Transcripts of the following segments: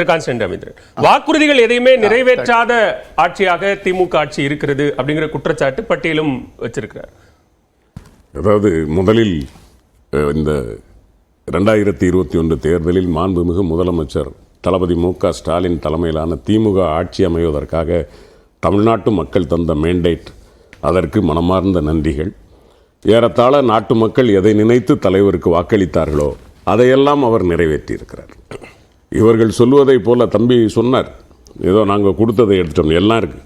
திரு constant Ravindran, வாக்குறுதிகள் எதையுமே நிறைவேற்றாத ஆட்சியாக திமுக ஆட்சி இருக்கிறது அப்படிங்கிற குற்றச்சாட்டு பட்டியலும் வச்சிருக்கிறார். அதாவது முதலில் இந்த 2021 தேர்தலில் மாண்புமிகு முதலமைச்சர் தளபதி மு.க. ஸ்டாலின் தலைமையிலான திமுக ஆட்சி அமைவதற்காக தமிழ்நாட்டு மக்கள் தந்த மேண்டேட், அதற்கு மனமார்ந்த நன்றிகள். ஏறத்தாழ நாட்டு மக்கள் எதை நினைத்து தலைவருக்கு வாக்களித்தார்களோ அதையெல்லாம் அவர் நிறைவேற்றியிருக்கிறார். இவர்கள் சொல்வதை போல தம்பி சொன்னார், ஏதோ நாங்கள் கொடுத்ததை எடுத்துட்டோம். எல்லாம் இருக்குது,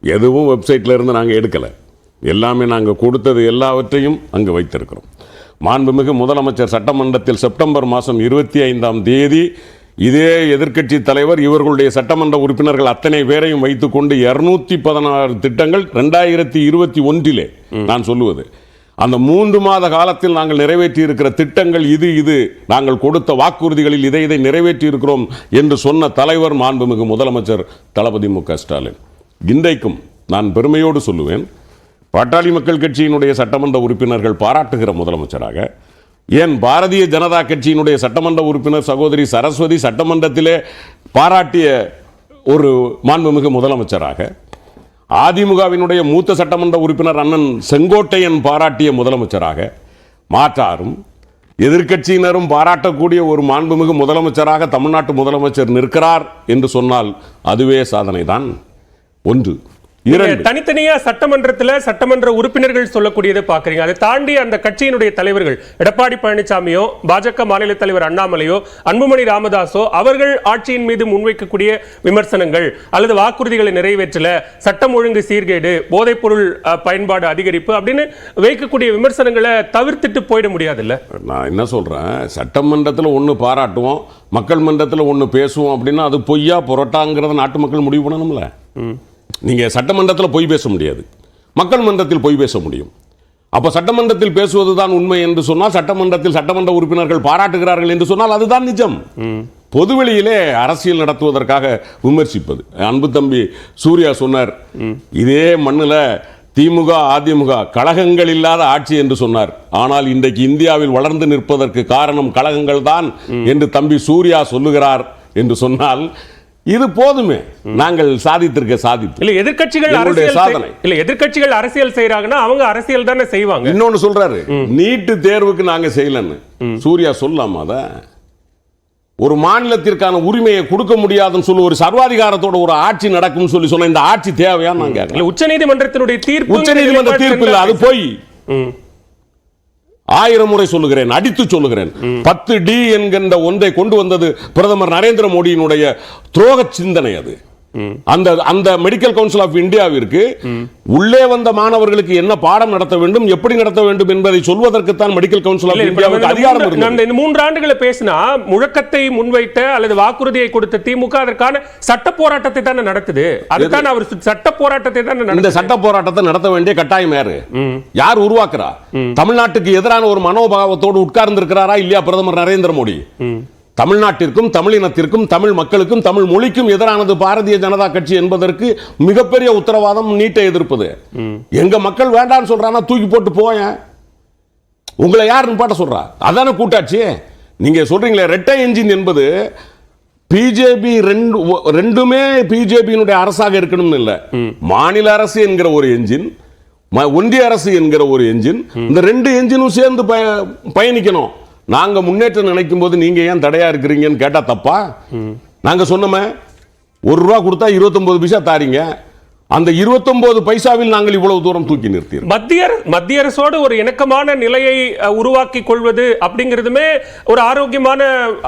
எதுவும் வெப்சைட்டில் இருந்து நாங்கள் எடுக்கலை, எல்லாமே நாங்கள் கொடுத்தது எல்லாவற்றையும் அங்கே வைத்திருக்கிறோம். மாண்புமிகு முதலமைச்சர் சட்டமன்றத்தில் செப்டம்பர் மாதம் 25ஆம் தேதி இதே எதிர்க்கட்சி தலைவர் இவர்களுடைய சட்டமன்ற உறுப்பினர்கள் அத்தனை பேரையும் வைத்துக்கொண்டு 216 திட்டங்கள் 2021 நான் சொல்லுவது, அந்த 3 மாத காலத்தில் நாங்கள் நிறைவேற்றி இருக்கிற திட்டங்கள் இது நாங்கள் கொடுத்த வாக்குறுதிகளில் இதை நிறைவேற்றி இருக்கிறோம் என்று சொன்ன தலைவர் மாண்புமிகு முதலமைச்சர் தளபதி மு.க. ஸ்டாலின். இன்றைக்கும் நான் பெருமையோடு சொல்லுவேன், பாட்டாளி மக்கள் கட்சியினுடைய சட்டமன்ற உறுப்பினர்கள் பாராட்டுகிற முதலமைச்சராக, ஏன் பாரதிய ஜனதா கட்சியினுடைய சட்டமன்ற உறுப்பினர் சகோதரி சரஸ்வதி சட்டமன்றத்திலே பாராட்டிய ஒரு மாண்புமிகு முதலமைச்சராக, அதிமுகவினுடைய மூத்த சட்டமன்ற உறுப்பினர் அண்ணன் செங்கோட்டையன் பாராட்டிய முதலமைச்சராக, மாற்றாரும் எதிர்க்கட்சியினரும் பாராட்டக்கூடிய ஒரு மாண்புமிகு முதலமைச்சராக தமிழ்நாட்டு முதலமைச்சர் நிற்கிறார் என்று சொன்னால் அதுவே சாதனை தான். ஒன்று. தனித்தனியா சட்டமன்ற உறுப்பினர்கள் சொல்லக்கூடியதை பாக்குறீங்க, அதை தாண்டி அந்த கட்சியினுடைய தலைவர்கள் எடப்பாடி பழனிசாமியோ பாஜக மாநில தலைவர் அண்ணாமலையோ அன்புமணி ராமதாஸோ அவர்கள் ஆட்சியின் மீது முன்வைக்கக்கூடிய விமர்சனங்கள் அல்லது வாக்குறுதிகளை நிறைவேற்றல, சட்டம் ஒழுங்கு சீர்கேடு, போதைப் பொருள் பயன்பாடு அதிகரிப்பு அப்படின்னு வைக்கக்கூடிய விமர்சனங்களை தவிர்த்துட்டு போயிட முடியாதுல்ல. நான் என்ன சொல்றேன், சட்டமன்றத்தில் ஒன்று பாராட்டுவோம், மக்கள் மன்றத்தில் ஒன்று பேசுவோம் அப்படின்னா அது பொய்யா புரட்டாங்கிறத நாட்டு மக்கள் முடிவு பண்ணணும்ல. நீங்கள் சட்டமன்றத்தில் பொய் பேச முடியாது, மக்கள் மன்றத்தில் பொய் பேச முடியும். அப்போ சட்டமன்றத்தில் பேசுவது தான் உண்மை என்று சொன்னால், சட்டமன்றத்தில் சட்டமன்ற உறுப்பினர்கள் பாராட்டுகிறார்கள் என்று சொன்னால் அதுதான் நிஜம். பொதுவெளியிலே அரசியல் நடத்துவதற்காக விமர்சிப்பது, அன்பு தம்பி சூர்யா சொன்னார், இதே மண்ணில் திமுக அதிமுக கழகங்கள் இல்லாத ஆட்சி என்று சொன்னார். ஆனால் இன்றைக்கு இந்தியாவில் வளர்ந்து நிற்பதற்கு காரணம் கழகங்கள் தான் என்று தம்பி சூர்யா சொல்லுகிறார் என்று சொன்னால் இது போதுமே, நாங்கள் சாதித்திருக்க சாதிப்பு. இல்ல எதிர்க்கட்சிகள் அரசியல் செய்யறாங்கன்னா அவங்க அரசியல் தானே செய்வாங்க. இன்னொன்னு சொல்றாரு, நீட்டு தேர்வுக்கு நாங்க செய்யலன்னு சூர்யா சொல்லலாமா? அத ஒரு மாநிலத்திற்கான உரிமையை கொடுக்க முடியாதுன்னு சொல்லி ஒரு சர்வாதிகாரத்தோட ஒரு ஆட்சி நடக்கும் சொல்லி சொன்ன இந்த ஆட்சி தேவையா? நான் கேட்கல. உச்சநீதிமன்றத்தினுடைய தீர்ப்பு, உச்சநீதிமன்ற தீர்ப்பு இல்ல, அது போய் 1000 முறை சொல்லுகிறேன், அடித்து சொல்லுகிறேன். 10D என்கின்ற ஒன்றை கொண்டு வந்தது பிரதமர் நரேந்திர மோடியினுடைய துரோக சிந்தனை. அது அந்த மெடிக்கல் கவுன்சில் ஆஃப் இந்தியாவிற்கு உள்ளே வந்த மாணவர்களுக்கு என்ன பாடம் நடத்த வேண்டும், எப்படி நடத்த வேண்டும் என்பதை சொல்வதற்கு தான் மெடிக்கல் கவுன்சில் ஆஃப் இந்தியாவுக்கு அதிகாரம் இருந்தது. இந்த 3 ஆண்டுகளை பேசினா முழக்கத்தை முன்வைத்த அல்லது வாக்குறுதியை கொடுத்த திமுக அதற்கான சட்ட போராட்டத்தை தானே நடத்துது. அதுதான் அவர் சட்ட போராட்டத்தை தான். இந்த சட்ட போராட்டத்தை நடத்த வேண்டிய கட்டாயம் யார் உருவாக்குறா? தமிழ்நாட்டுக்கு எதிரான ஒரு மனோபாவத்தோடு உட்கார்ந்து இருக்கிறாரா இல்லையா பிரதமர் நரேந்திர மோடி? தமிழ்நாட்டிற்கும் தமிழினத்திற்கும் தமிழ் மக்களுக்கும் தமிழ் மொழிக்கும் எதிரானது பாரதிய ஜனதா கட்சி என்பதற்கு மிகப்பெரிய உத்தரவாதம் நீட்டை எதிர்ப்பது. எங்க மக்கள் வேண்டாம்னு சொல்றானா தூக்கி போட்டு போய, உங்களை யாருன்னு பாட்ட சொல்றா? அதான கூட்டாட்சி. நீங்க சொல்றீங்களே ரெட்டை என்ஜின் என்பது பிஜேபி ரெண்டுமே பிஜேபியினுடைய அரசாக இருக்கணும்னு இல்ல. மாநில அரசு என்கிற ஒரு என்ஜின், ஒன்றிய அரசு என்கிற ஒரு என்ஜின், இந்த 2 என்ஜினும் சேர்ந்து பயணிக்கணும். நாங்க முன்னேற்றம் நினைக்கும் போது நீங்க ஏன் தடையா இருக்கிறீங்கன்னு கேட்டா தப்பா? நாங்க சொன்னோமே, ₹1 கொடுத்தா 29 பைசா தாரீங்க, அந்த 29 பைசாவில் நாங்கள் இவ்வளவு தூரம் தூக்கி நிறுத்தீர்கள். மத்திய அரசோடு ஒரு இணக்கமான நிலையை உருவாக்கி கொள்வது அப்படிங்கிறதுமே ஒரு ஆரோக்கியமான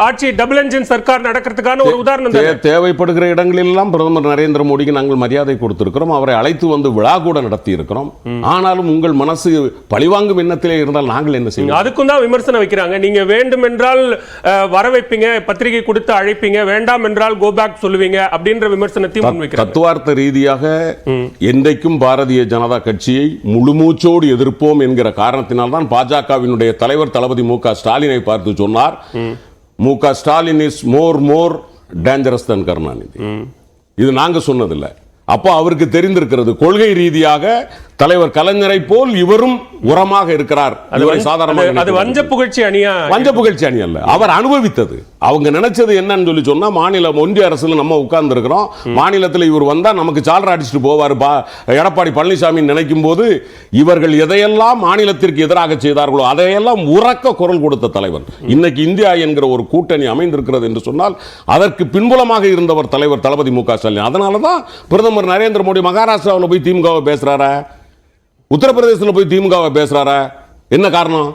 ஆட்சி, டபுள் என்ஜின் சர்க்கார் நடக்கிறதுக்கான ஒரு உதாரணம். தேவைப்படுகிற இடங்களில் எல்லாம் பிரதமர் நரேந்திர மோடிக்கு நாங்கள் மரியாதை கொடுத்திருக்கிறோம், அவரை அழைத்து வந்து விழா கூட நடத்தி இருக்கிறோம். ஆனாலும் உங்கள் மனசு பழிவாங்கும் எண்ணத்திலே இருந்தால் நாங்கள் என்ன செய்வோம்? அதுக்கும் தான் விமர்சனம் வைக்கிறாங்க. நீங்க வேண்டும் என்றால் வர வைப்பீங்க, பத்திரிகை கொடுத்து அழைப்பீங்க, வேண்டாம் என்றால் கோ பேக் சொல்லுவீங்க அப்படின்ற விமர்சனத்தையும் முன்வைக்கிறாங்க. தத்துவார்த்த ரீதியாக என்றைக்கும் பாரதிய ஜனதா கட்சியை முழுமூச்சோடு எதிர்ப்போம் என்கிற காரணத்தினால் தான் பாஜகவினுடைய தலைவர் தளபதி மு.க. ஸ்டாலினை பார்த்து சொன்னார், MK. Stalin is more dangerous than Karunanidhi. இது நாங்க சொன்னதில்லை. அப்போ அவருக்கு தெரிந்திருக்கிறது, கொள்கை ரீதியாக தலைவர் கலைஞரை போல் இவரும் உரமாக இருக்கிறார். அது வஞ்ச புகழ்ச்சி அணி அல்ல, அவர் அனுபவித்தது. அவங்க நினைச்சது என்னன்னு சொன்னா, மாநிலம் ஒன்றிய அரசுல நம்ம உட்கார்ந்து இருக்கிறோம், மாநிலத்தில் இவர் வந்தா நமக்கு சால்ரா அடிச்சுட்டு போவார் எடப்பாடி பழனிசாமி நினைக்கும் போது, இவர்கள் எதையெல்லாம் மாநிலத்திற்கு எதிராக செய்தார்களோ அதையெல்லாம் உரக்க குரல் கொடுத்த தலைவர். இன்னைக்கு இந்தியா என்கிற ஒரு கூட்டணி அமைந்திருக்கிறது என்று சொன்னால் அதற்கு பின்புலமாக இருந்தவர் தலைவர் தளபதி மு க ஸ்டாலின். அதனாலதான் பிரதமர் நரேந்திர மோடி மகாராஷ்டிராவில் போய் திமுகவை பேசுறாரா, உத்தரப்பிரதேசத்தில் போய் திமுகவை பேசுறாரா? என்ன காரணம்?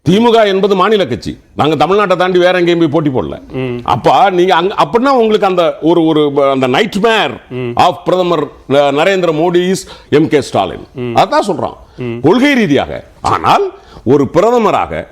திமுக என்பது மாநில கட்சி, நாங்க தமிழ்நாட்டை தாண்டி வேற எங்கேயும் போய் போட்டி போடல. அப்ப நீங்க அப்படின்னா உங்களுக்கு அந்த ஒரு அந்த நைட்மேர் ஆஃப் பிரதமர் நரேந்திர மோடி இஸ் எம்.கே. ஸ்டாலின். அதான் சொல்றோம் கொள்கை ரீதியாக. ஆனால் ஒரு பிரதமராக,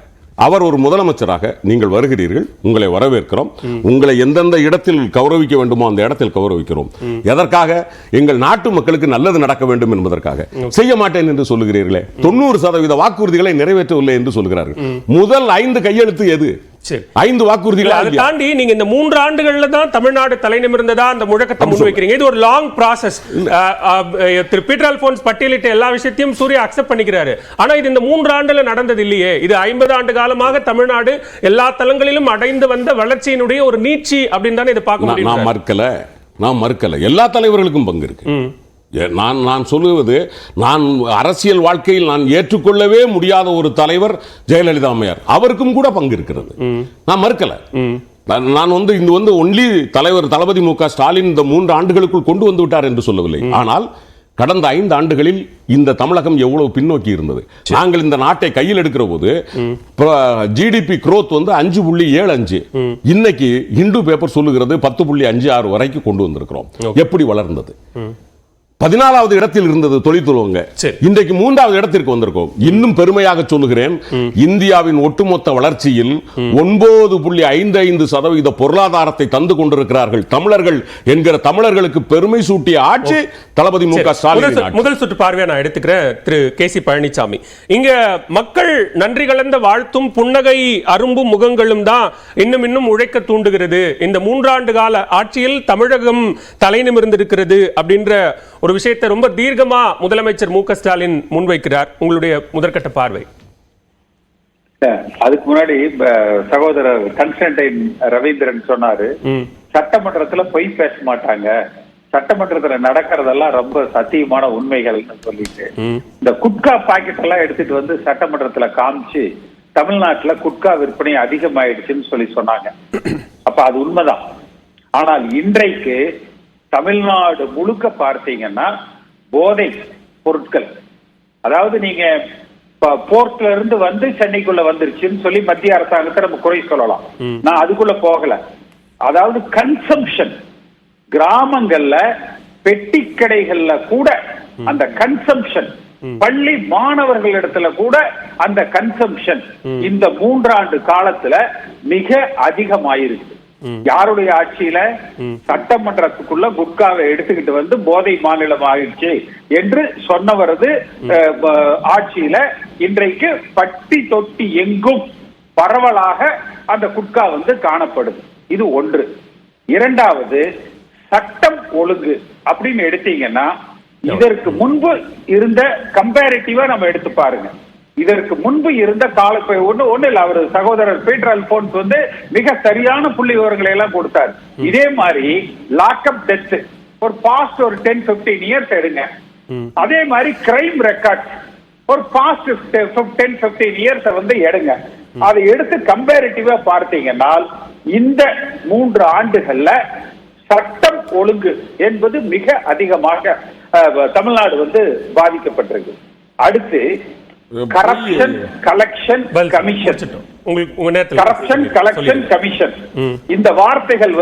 அவர் ஒரு முதலமைச்சராக நீங்கள் வருகிறீர்கள், உங்களை வரவேற்கிறோம். உங்களை எந்தெந்த இடத்தில் கௌரவிக்க வேண்டுமோ அந்த இடத்தில் கௌரவிக்கிறோம். எதற்காக? எங்கள் நாட்டு மக்களுக்கு நல்லது நடக்க வேண்டும் என்பதற்காக. செய்ய மாட்டேன் என்று சொல்லுகிறீர்களே, 90% வாக்குறுதிகளை நிறைவேற்றவில்லை என்று சொல்கிறார்கள். முதல் 5 கையெழுத்து எது? 5 வாக்குறுதிகள். அதை தாண்டி நீங்க இந்த 3 ஆண்டுகள்ல தான் தமிழ்நாடு தலைநிமிர்ந்ததா அந்த முழக்கத்தை முன்வைக்கிறீங்க. இது ஒரு லாங் ப்ராசஸ். திரு பீட்டர் அல்போன்ஸ் பட்டியலிட்ட எல்லா விஷயத்தையும் சூர்யா அக்செப்ட் பண்ணிக்கிறாரு. ஆனா இது இந்த 3 ஆண்டுல நடந்தது இல்லையே. இது 50 ஆண்டு காலமாக தமிழ்நாடு எல்லா தளங்களிலும் அடைந்து வந்த வளர்ச்சியினுடைய ஒரு நீட்சி அப்படின்னு தானே இதை பார்க்க முடியும். நான் மறுக்கல, எல்லா தலைவர்களுக்கும் பங்கு இருக்கு. நான் சொல்லுவது, நான் அரசியல் வாழ்க்கையில் நான் ஏற்றுக்கொள்ளவே முடியாத ஒரு தலைவர் ஜெயலலிதா அம்மையார், அவருக்கும் கூட பங்கு இருக்கிறது. நான் மறுக்கல. நான் இது ஒன்லி தலைவர் தளபதி மு க ஸ்டாலின் இந்த 3 ஆண்டுகளுக்குள் கொண்டு வந்து விட்டார் என்று சொல்லவில்லை. ஆனால் கடந்த 5 ஆண்டுகளில் இந்த தமிழகம் எவ்வளவு பின்னோக்கி இருந்தது. நாங்கள் இந்த நாட்டை கையில் எடுக்கிற போது ஜிடிபி growth 5.75, இன்னைக்கு இந்து பேப்பர் சொல்லுகிறது 10.56 வரைக்கும் கொண்டு வந்திருக்கிறோம். எப்படி வளர்ந்தது? 14வது இடத்தில் இருந்தது தொழில்துறவங்க, இன்றைக்கு 3வது இடத்திற்கு வந்திருக்கோம். இன்னும் பெருமையாக சொல்லுகிறேன், இந்தியாவின் ஒட்டுமொத்த வளர்ச்சியில் 9.55% பொருளாதாரத்தை தந்து கொண்டிருக்கிறார்கள் தமிழர்கள் என்கிற தமிழர்களுக்கு பெருமை சூட்டிய ஆட்சி தளபதி மு க ஸ்டாலின். முதல் சுற்று பார்வையை நான் எடுத்துக்கிறேன். திரு கே.சி. பழனிசாமி, இங்க மக்கள் நன்றி கலந்த வாழ்த்தும் புன்னகை அரும்பும் முகங்களும் தான் இன்னும் உழைக்க தூண்டுகிறது. இந்த 3 ஆண்டு கால ஆட்சியில் தமிழகம் தலை நிமிர்ந்திருக்கிறது அப்படின்ற ஒரு விஷயத்தை ரொம்ப தீர்க்கமா முதலமைச்சர் மு க ஸ்டாலின் முன்வைக்கிறார். உங்களுடைய முதற்கட்ட பார்வை? அதுக்கு முன்னாடி சகோதரர் கன்ஸ்டன்டைன் ரவீந்திரன் சொன்னாரு, சட்டமன்றத்துல பொய் பேச மாட்டாங்க, சட்டமன்றத்துல நடக்கிறதெல்லாம் ரொம்ப சத்தியமான உண்மைகள்னு சொல்லிட்டு இந்த குட்கா பாக்கெட் எல்லாம் எடுத்துட்டு வந்து சட்டமன்றத்துல காமிச்சு தமிழ்நாட்டுல குட்கா விற்பனை அதிகமாயிடுச்சுன்னு சொல்லி சொன்னாங்க. அப்ப அது உண்மைதான். ஆனால் இன்றைக்கு தமிழ்நாடு முழுக்க பார்த்தீங்கன்னா போதை பொருட்கள், அதாவது நீங்க போர்ட்ல இருந்து வந்து சென்னைக்குள்ள வந்துருச்சுன்னு சொல்லி மத்திய அரசாங்கத்தை நம்ம குறை சொல்லலாம். நான் அதுக்குள்ள போகல. அதாவது கன்சம்ஷன் கிராமங்கள்ல பெட்டி கடைகள்ல கூட அந்த கன்சம்ஷன், பள்ளி மாணவர்களிடத்துல கூட அந்த கன்சம்ஷன் இந்த 3 ஆண்டு காலத்துல மிக அதிகமாயிருக்கு. யாருடைய ஆட்சியில? சட்டமன்றத்துக்குள்ள குட்காவை எடுத்துக்கிட்டு வந்து போதை மாநிலம் ஆயிடுச்சு என்று சொன்னவரது ஆட்சியில இன்றைக்கு பட்டி தொட்டி எங்கும் பரவலாக அந்த குட்கா காணப்படுது. இது ஒன்று. இரண்டாவது, சட்டம் ஒழுங்கு அப்படின்னு எடுத்தீங்கன்னா இதற்கு முன்பு இருந்த கம்பேரிட்டிவா நம்ம எடுத்து பாருங்க. இதற்கு முன்பு இருந்த காலப்பை ஒண்ணு இல்ல, அவர் சகோதரர் பீட்டர் அல்போன்ஸ் மிக சரியான புள்ளி விவரங்களை எல்லாம் கொடுத்தார். இதே மாதிரி லாக்அப் டெத் ஒரு பாஸ்ட் ஒரு 10-15 இயர்ஸ் எடுங்க. அதே மாதிரி கிரைம் ரெக்கார்ட் ஒரு பாஸ்ட் 10-15 இயர்ஸ் எடுங்க. அதை எடுத்து கம்பேரிட்டிவா பார்த்தீங்கன்னா இந்த 3 ஆண்டுகள்ல சட்டம் ஒழுங்கு என்பது மிக அதிகமாக தமிழ்நாடு பாதிக்கப்பட்டிருக்கு. அடுத்து corruption collection commission, corruption collection commission, இந்த வார்த்தைகள்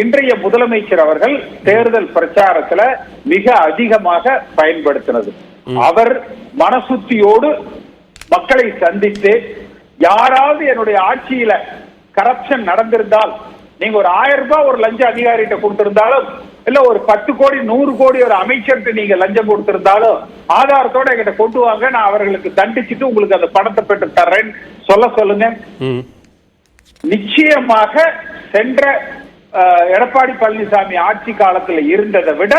இன்றைய முதலமைச்சர் அவர்கள் தேர்தல் பிரச்சாரத்துல மிக அதிகமாக பயன்படுத்தினது. அவர் மனசுத்தியோடு மக்களை சந்தித்து யாராவது என்னுடைய ஆட்சியில கரப்ஷன் நடந்திருந்தால், நீங்க ஒரு 1000 ரூபாய் ஒரு லஞ்ச அதிகாரிகிட்ட கொடுத்திருந்தாலும், இல்ல ஒரு 10 கோடி 100 கோடி ஒரு அமைச்சருக்கு நீங்க லஞ்சம் கொடுத்திருந்தாலும் ஆதாரத்தோட என்கிட்ட கொண்டு வாங்க, நான் அவர்களுக்கு தண்டிச்சுட்டு உங்களுக்கு அந்த பணத்தை பெற்று தர்றேன்னு சொல்லுங்க. நிச்சயமாக சென்ற எடப்பாடி பழனிசாமி ஆட்சி காலத்தில் இருந்ததை விட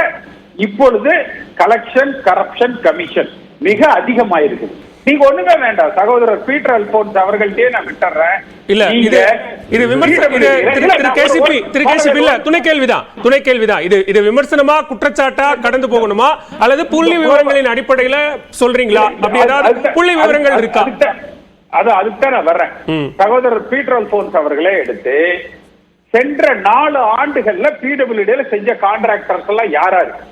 இப்பொழுது கலெக்ஷன் கரப்ஷன் கமிஷன் மிக அதிகமாயிருக்கு. நீங்க ஒண்ணுமே வேண்டாம், சகோதரர் பீட்டர் அல்போன்ஸ் அவர்கள்ட்டே நான் விட்டுறேன். இல்ல இது விமர்சனம், துணை கேள்விதான். இது விமர்சனமா குற்றச்சாட்டா கடந்து போகணுமா அல்லது புள்ளி விவரங்களின் அடிப்படையில சொல்றீங்களா? அப்படி ஏதாவது புள்ளி விவரங்கள் இருக்கா? அதுக்கு நான் வர்றேன். சகோதரர் பீட்டர் அல்போன்ஸ் அவர்களே சென்ற 4 ஆண்டுகள்ல பிடபிள்யூடில செஞ்ச கான்ட்ராக்டர்ஸ் எல்லாம் யாரா இருக்கு?